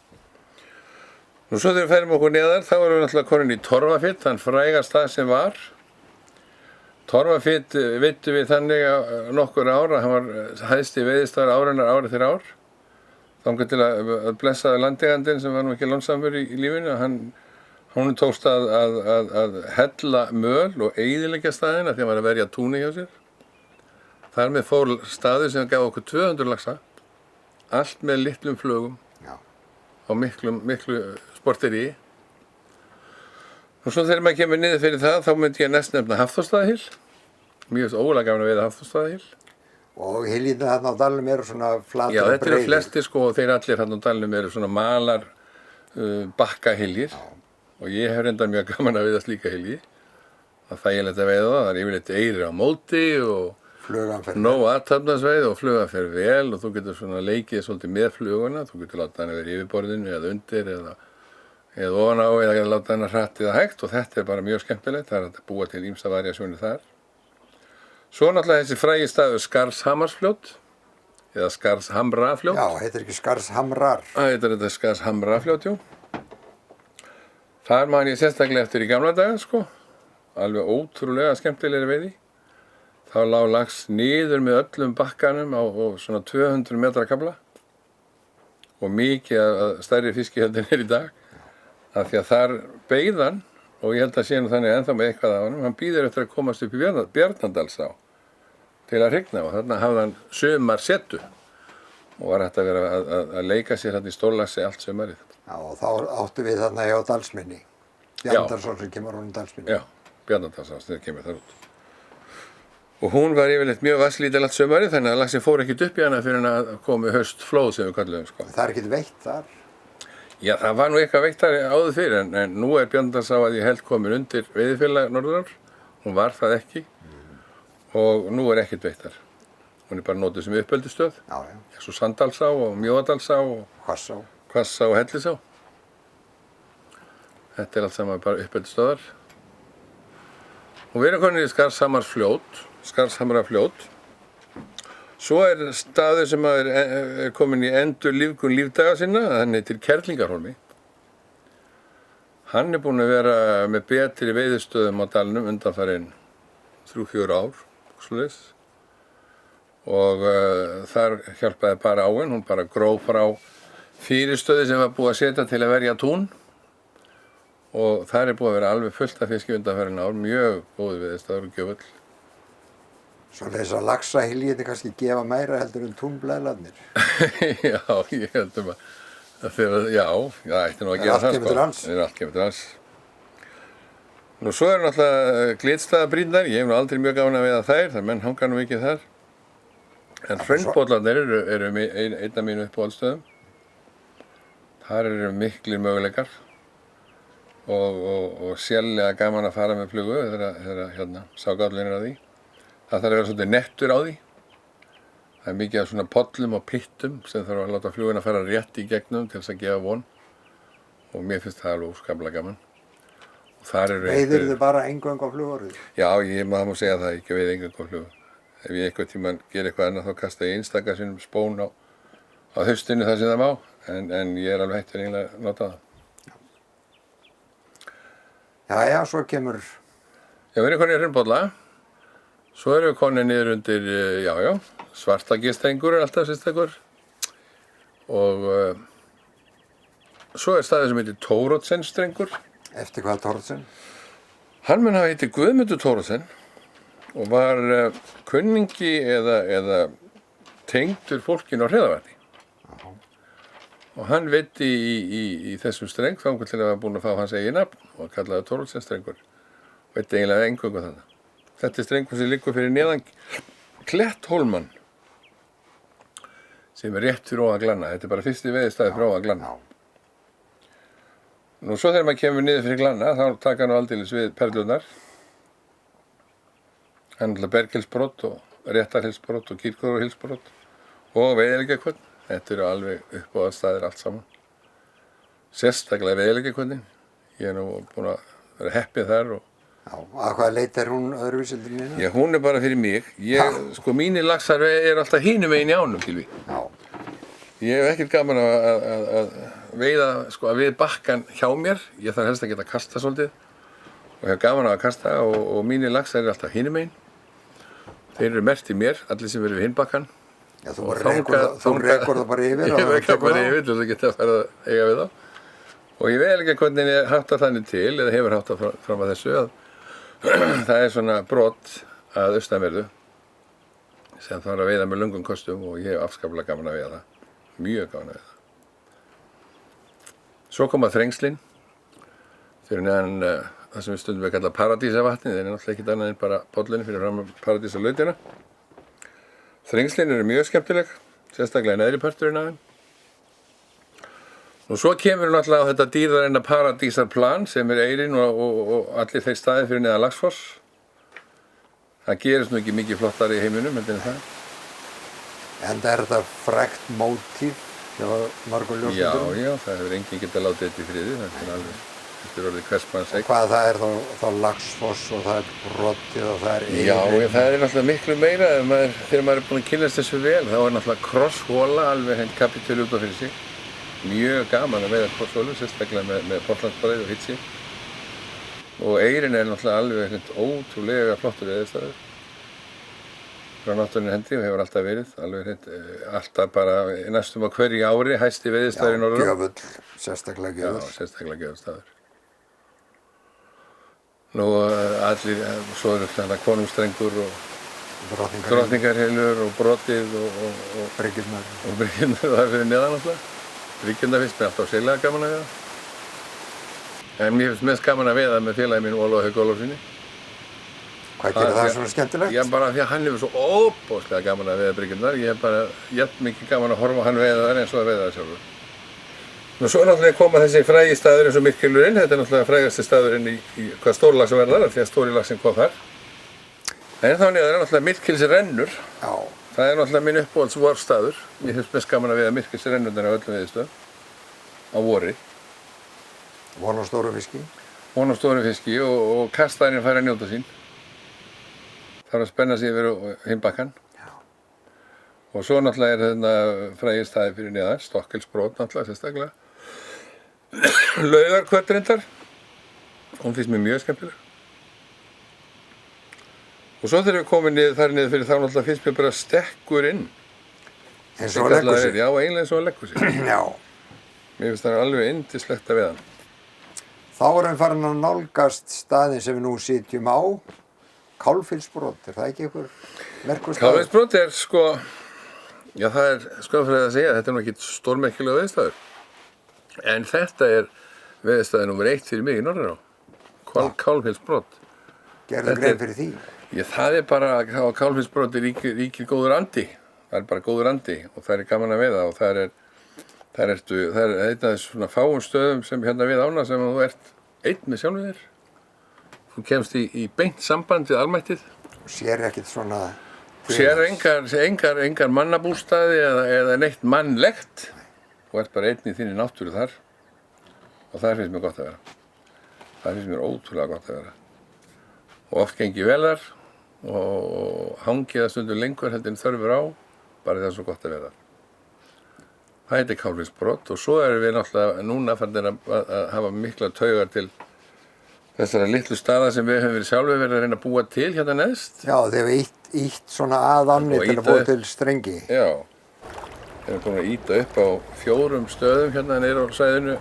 Nú svo þegar við færum okkur neðar þá erum við náttúrulega komin í Torfafitt, þann fræga stað sem var. Torfafitt veiddu við þannig nokkur ár að hann var hæsti veiðistaður árinnar árið fyrir ár. Þangað til að blessaði landeigandinn sem var nú ekki lánsamur í lífinu, hún tókst að hella möl og eyðileggja staðina því að hann var að verja túni hjá sér. Þar með fór staður sem gaf okkur 200 laxa, allt með litlum flugum og miklu sporteri. Og svo þegar maður kemur niður fyrir það, þá myndi ég næst nefna Hafþórsstaðahyl. Mjög ólega gaman að veiða Hafþórsstaðahyl. Og hyljirnir þarna á dalnum eru svona flatar og breiðir. Já, þetta eru flestir sko og þeir allir þarna á dalnum eru svona malar bakkahyljir. Og ég hef reyndar mjög gaman að veiða slíka hylji. Það er þægilegt að veiða það er yfirleitt eyrir á móti og Flugan fer nóg athafnasvæði og flugan fer vel og þú getur svona leikið svolítið með fluguna, þú getur látað hana vera í yfirborðinu eða undir eða ofan á eða látað hana hratt eða hægt og þetta bara mjög skemmtilegt, það hægt að búa til ýmsa variasjónir þar. Svo náttúrulega þessi frægi staður Skarðshamarsfljót eða Skarðshamrafljót. Já, heitir ekki Skarðshamrar. Það heitir þetta Skarðshamrafljót, jú. Þar man ég sérstaklega eftir í gamla daga, sko. Alveg ótrúlega skemmtilegri veiði. Þá lá lax niður með öllum bakkanum á svona 200 metra kafla og mikið af stærri fiski heldur en í dag. Af því að þar beið hann, og ég held að sé nú þannig ennþá með eitthvað af honum, hann bíður eftir að komast upp í Bjarnadalsá til að hrygna og þarna hafði hann sumarsetu og var hægt að vera að leika sér hérna í stórlaxi allt sumarið. Já, og þá áttu við þarna hjá Dalsmynni. Bjarnadalsá sem kemur honum Dalsmynni. Já, Bjarnadalsá sem kemur þar út. Og hún var yfirleitt mjög vatnslítil allt sumarið þannig að laxinn fór ekkert upp í hana fyrir hann að komi haustflóð sem við kalluðum, sko. Það er ekkert veitt þar? Já, það var nú eitthvað veitt þar áður fyrir en nú er Bjarnadalsá að ég held komin undir veiðifélag Norðurár. Hún var það ekki og nú er ekkert veitt þar. Hún er bara notuð sem uppeldisstöð. Já, já. Svo Sandalsá og Mjóadalsá og Hvassá og Hellisá. Þetta er allt saman bara uppeldisstöðar. Og við erum komin í Skarðshamrafljót. Svo er staður sem er komin í endurlífgun lífdaga sinna, hann heitir Kerlingarhólmi. Hann er búinn að vera með betri veiðistöðum á dalnum undanfarin 3-4 ár, svoleiðis. Og þar hjálpaði bara áin, hún bara gróf frá fyrirstöði sem var búið að setja til að verja tún. Og þar er búið að vera alveg fullt af fiski undanfarin ár, mjög góði veiðistöður og gjöfull. Svoleiðis að laxahylginni kannski gefa meira heldur en túnblæðlarnir. Já, ég heldum að þegar, já, það ætti nú að gera það, sko. Það er allt kemur til hans. Nú svo eru náttúrulega glitstaðabrýrnar, ég hef nú aldrei mjög gaman að veiða þær, þar menn hanga nú mikið þar. En hraunbollarnir eru einn af mínu uppáhaldsstöðum. Þar eru miklir möguleikar og sérlega gaman að fara með flugu þegar hérna ságallin er að því. Það þarf að vera svolítið nettur á því. Það er mikið af svona pollum og pittum sem þarf að láta fluguna fara rétt í gegnum til þess að gefa von. Og mér finnst það alveg óskaplega gaman. Veiðir þið bara eingöngu á flugorðið? Já, það má segja það, ekki veið eingöngu á flugu. Ef ég einhvern tímann ger eitthvað annað þá kasta ég einstaka sinnum spón á haustinu þar sem það má. En ég er alveg hættur eiginlega að nota það. Já, svo kemur... Já, við erum konið í hraunbolla. Svo erum við konið niður undir, Svartagilstrengur er alltaf sérstakur. Og svo er staður sem heitir Thoroddsenstrengur. Eftir hvað Thoroddsen? Hann mun hafa heitir Guðmundur Thoroddsen og var kunningi eða tengdur fólkinu á Hreðavatni. Og hann veiddi í þessum streng þangað til að hafa búinn að fá hans eigin nafn og kallaði Thoroddsenstrengur. Veiddi eiginlega eingöngu þannig. Þetta er strengur sem liggur fyrir neðan Kletthólmann sem er rétt fyrir ofan Glanna. Þetta er bara fyrsti veiðistæði fyrir ofan Glanna. Nú svo þegar maður kemur niður fyrir Glanna þá taka hann aldeilis við perlurnar. Hann er Berghylsbrot og Réttarhylsbrot og Kýrgrófarhylsbrot og veiðileikakvörn. Þetta eru alveg uppáhaldsstaðir allt saman. Sérstaklega veiðileikakvörnin. Ég er nú búinn að vera heppið þar og Já, að hvaða leit er hún öðruvísi heldur en hérna? Já, hún er bara fyrir mig. Sko, mínir laxar eru alltaf hinum megin í ánum, Gylfi. Já. Ég hef ekkert gaman að veiða, sko, að við bakkan hjá mér. Ég þarf helst að geta kasta svolítið. Og hef gaman að kasta og mínir laxar eru alltaf hinum megin. Þeir eru merkt í mér, allir sem verður við hinn bakkan. Já, þú rekur það bara yfir. Ég rekur það bara yfir til þess að geta að fara að eiga við þá. Og ég veið ekki hvernig ég hátta þannig til, eða hefur háttað fram að þessu, að það er svona brot að austanverðu sem þarf að veiða með löngum kostum og ég hef afskaplega gaman að veiða það. Mjög gaman að veiða það. Svo koma þrengslin fyrir neðan það sem við stundum að kalla paradísavatnið. Það er náttúrulega ekkert annað en bara pollunni fyrir fram paradísalautina. Þrengslin eru mjög skemmtileg, sérstaklega neðri parturinn af þeim. Og svo kemur náttúrulega á þetta dýrðarinnar paradísarplan sem er Eyrin og allir þeir staðir fyrir neðan Laxfoss. Það gerist nú ekki mikið flottari í heiminum, heldur en það. En er þetta frekt mótíf hjá mörgum ljósmyndurum? Já, það hefur enginn getað látið þetta í friði. Þetta er orðið hversmanns eign. Hvað það er þá Laxfoss og það er Brotið og það er Eyrin? Já, það er náttúrulega miklu meira. Þegar maður er búinn að kynnast þessu vel, þá er náttúrulega krosshóla alveg hengt kapítölu út á fyrir sig. Mjög gaman að veiða krosshólu, sérstaklega með portlandsbræði og hitsi. Og Eyrin er náttúrulega alveg ótrúlega flottur veiðistæður frá náttúrunni hendi og hefur alltaf verið, alltaf bara næstum á hverju ári hæsti veiðistæður í Norður. Já, gjöfull, sérstaklega gjöfull. Já, sérstaklega gjöfull staður. Nú svo eru þetta Konungsstrengur og Drottningarhylur og Brotið og Bryggjurnar. Og Bryggjurnar, það er fyrir neðan alltaf. Bryggjurnar finnst mér alltaf sérlega gaman að veiða. En mér finnst mest gaman að veiða með félagi minn Ólafur Hauk Ólafssyni. Hvað gerir það svona skemmtilegt? Já, bara því að hann hefur svo óbóðslega gaman að veiða bryggjurnar. Ég hef bara jafn mikið gaman að horfa á hann veiða þar eins og að veiða það sjálfur. Nú svo náttúrulega koma þessi frægi staður eins og Myrkhylurinn. Þetta er náttúrulega frægasti staðurinn í hvað stórlagsverðar, því að stóri laxinn kom þar. En þá niður er náttúrulega Myrkhylsrennur. Já. Það er náttúrulega minn uppáhaldsvorstaður. Mér finnst mest gaman að veiða Myrkhylsrennurnar á öllum veiðistöðum á vori. Von á stórum fiski. Von á stórum fiski og kastaðarinn fær að njóta sín. Það er að spenna sig yfir hinn bakkann. Og svo náttúrulega er þarna frægir staðir fyrir neðan, Stokkelsbrot náttúrulega sérstaklega. Laugarkvöldrindar, hún finnst mér mjög skemmtileg. Og svo þegar við komum þar niður fyrir þá náttúrulega finnst mér bara stekkurinn. Eins og legghúsi. Já, eiginlega eins og legghúsi. Já. Mér finnst það alveg yndislegt að veiða hann. Þá erum við farin að nálgast staðinn sem við nú sitjum á. Kálfhylsbrot, er það ekki einhver merkur staður? Kálfhylsbrot er já það er skömmfræði að segja, þetta er nú ekki stórmerkilega veiðistæður. En þetta er veiðistæði nr. 1 fyrir mig í Norðurá. Kálfhylsbrot. Gerðu grein fyrir því? Já, það er bara, á Kálfhylsbroti ríkir góður andi. Það er bara góður andi og það er gaman að veiða og það er einn af þessu svona fáum stöðum sem hérna við ána sem þú ert einn með sjálfum þér. Þú kemst í beint samband við almættið. Og sér ekkert svona... Sér engar mannabústaði eða neitt mannlegt. Þú ert bara einn í þinni náttúru þar. Og það finnst mér gott að vera. Það finnst mér ótrúlega gott að vera. Og oft gengi vel þar og hangi það stundum lengur heldur en þörfur á. Bara það er svo gott að vera. Það heitir Kálfhylsbrot og svo erum við náttúrulega núna farin að hafa mikla taugar til þessara litlu staða sem við höfum verið sjálfur verið að reyna að búa til hérna neðst. Já, þeir hefur ítt svona að ánni til að búa til strengi. Já, þeir eru búin að íta upp á 4 stöðum hérna niður á svæðinu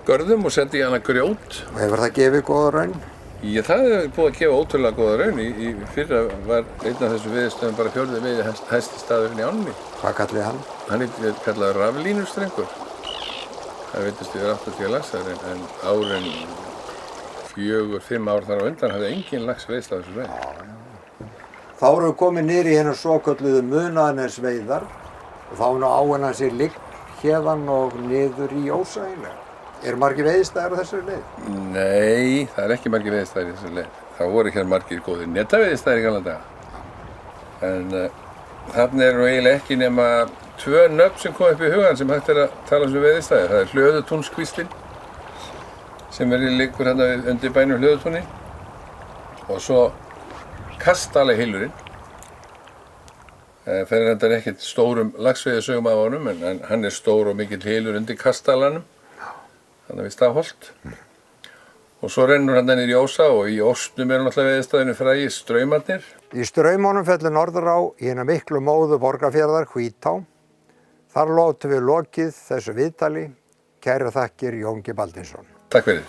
görðum og setja í hana grjót. Og hefur það gefið góða raun? Já, það hefur búið að gefa ótrúlega góða raun. Í fyrra var einn af þessu veiðistöðum bara 4. hæsti staðurinn í ánni. Hvað kallið hann? Hann er kallaður raflínustrengur. Það veitist yfir 80 laxar en árin 4-5 ár þar á undan hafði engin lax veiðst á þessu veiði. Þá erum við komið niður í hennar svokölluðu Munaðarnesveiðar og þá er nú áin hans í ligg hérðan og niður í Ósa eiginlega. Eru margir veiðistæðir á þessari leið? Nei, það er ekki margir veiðistæðir í þessari leið. Það voru hér margir góðir netaveiðistæðir í gamla daga. En þarna eru eiginlega ekki nema 2 nöfn sem kom upp í hugan sem hægt er að tala um veiðistæðir. Það er Hlöðutúnskvíslinn sem liggur hérna undir bænum Hlöðutúni og svo Kastalahylurinn. Það er þetta ekkert stórum laxveiðisögum af honum en hann er stór og mikill hylur undir Kastalanum, þannig við Stafholt. Og svo rennur hann niður í Ósa og í Ósnum eru náttúrulega veiðistæðinu frægir Straumarnir. Í Straumunum fellur Norðurá í hina miklu móðu Borgarfjarðar, Hvítá. Þar látum við lokið þessu viðtali. Kærar þakkir, Jón G. Baldinsson. Takk fyrir.